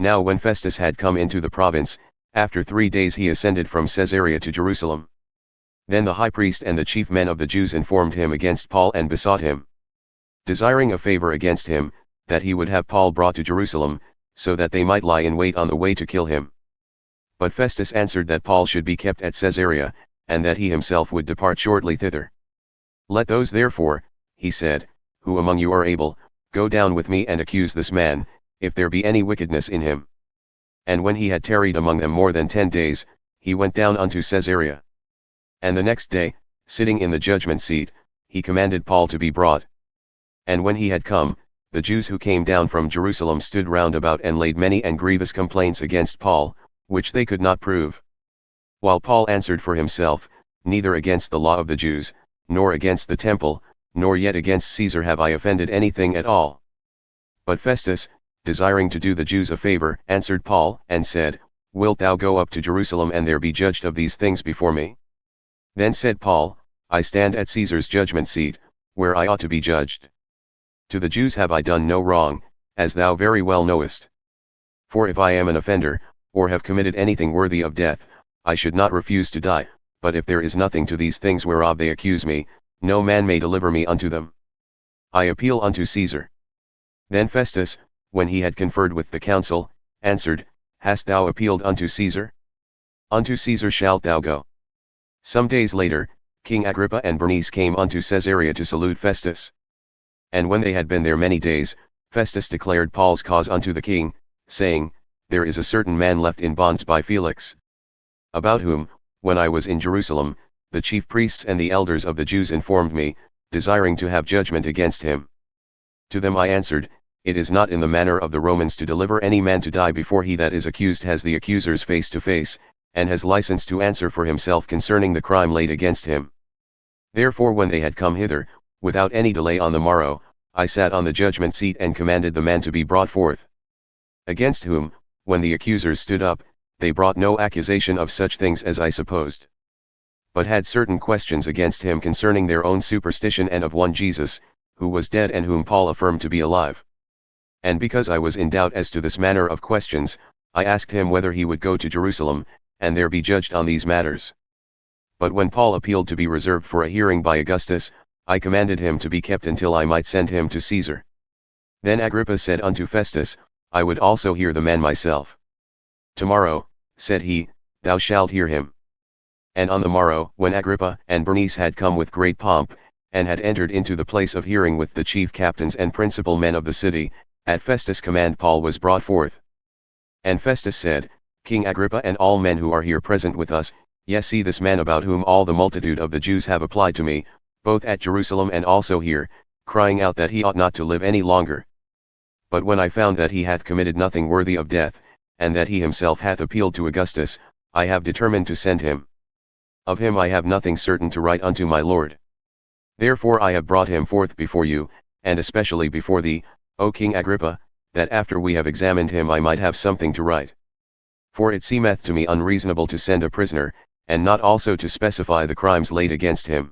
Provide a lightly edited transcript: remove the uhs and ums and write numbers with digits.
Now when Festus had come into the province, after 3 days he ascended from Caesarea to Jerusalem. Then the high priest and the chief men of the Jews informed him against Paul and besought him, desiring a favor against him, that he would have Paul brought to Jerusalem, so that they might lie in wait on the way to kill him. But Festus answered that Paul should be kept at Caesarea, and that he himself would depart shortly thither. Let those therefore, he said, who among you are able, go down with me and accuse this man, if there be any wickedness in him. And when he had tarried among them more than 10 days, he went down unto Caesarea. And the next day, sitting in the judgment seat, he commanded Paul to be brought. And when he had come, the Jews who came down from Jerusalem stood round about and laid many and grievous complaints against Paul, which they could not prove. While Paul answered for himself, neither against the law of the Jews, nor against the temple, nor yet against Caesar have I offended anything at all. But Festus, desiring to do the Jews a favor, answered Paul, and said, Wilt thou go up to Jerusalem and there be judged of these things before me? Then said Paul, I stand at Caesar's judgment seat, where I ought to be judged. To the Jews have I done no wrong, as thou very well knowest. For if I am an offender, or have committed anything worthy of death, I should not refuse to die, but if there is nothing to these things whereof they accuse me, no man may deliver me unto them. I appeal unto Caesar. Then Festus, when he had conferred with the council, answered, Hast thou appealed unto Caesar? Unto Caesar shalt thou go. Some days later, King Agrippa and Bernice came unto Caesarea to salute Festus. And when they had been there many days, Festus declared Paul's cause unto the king, saying, There is a certain man left in bonds by Felix, about whom, when I was in Jerusalem, the chief priests and the elders of the Jews informed me, desiring to have judgment against him. To them I answered, It is not in the manner of the Romans to deliver any man to die before he that is accused has the accusers face to face, and has license to answer for himself concerning the crime laid against him. Therefore when they had come hither, without any delay on the morrow, I sat on the judgment seat and commanded the man to be brought forth. Against whom, when the accusers stood up, they brought no accusation of such things as I supposed, but had certain questions against him concerning their own superstition and of one Jesus, who was dead and whom Paul affirmed to be alive. And because I was in doubt as to this manner of questions, I asked him whether he would go to Jerusalem, and there be judged on these matters. But when Paul appealed to be reserved for a hearing by Augustus, I commanded him to be kept until I might send him to Caesar. Then Agrippa said unto Festus, I would also hear the man myself. Tomorrow, said he, thou shalt hear him. And on the morrow, when Agrippa and Bernice had come with great pomp, and had entered into the place of hearing with the chief captains and principal men of the city, at Festus' command Paul was brought forth. And Festus said, King Agrippa and all men who are here present with us, yes, see this man about whom all the multitude of the Jews have applied to me, both at Jerusalem and also here, crying out that he ought not to live any longer. But when I found that he hath committed nothing worthy of death, and that he himself hath appealed to Augustus, I have determined to send him. Of him I have nothing certain to write unto my lord. Therefore I have brought him forth before you, and especially before thee, O King Agrippa, that after we have examined him I might have something to write. For it seemeth to me unreasonable to send a prisoner, and not also to specify the crimes laid against him.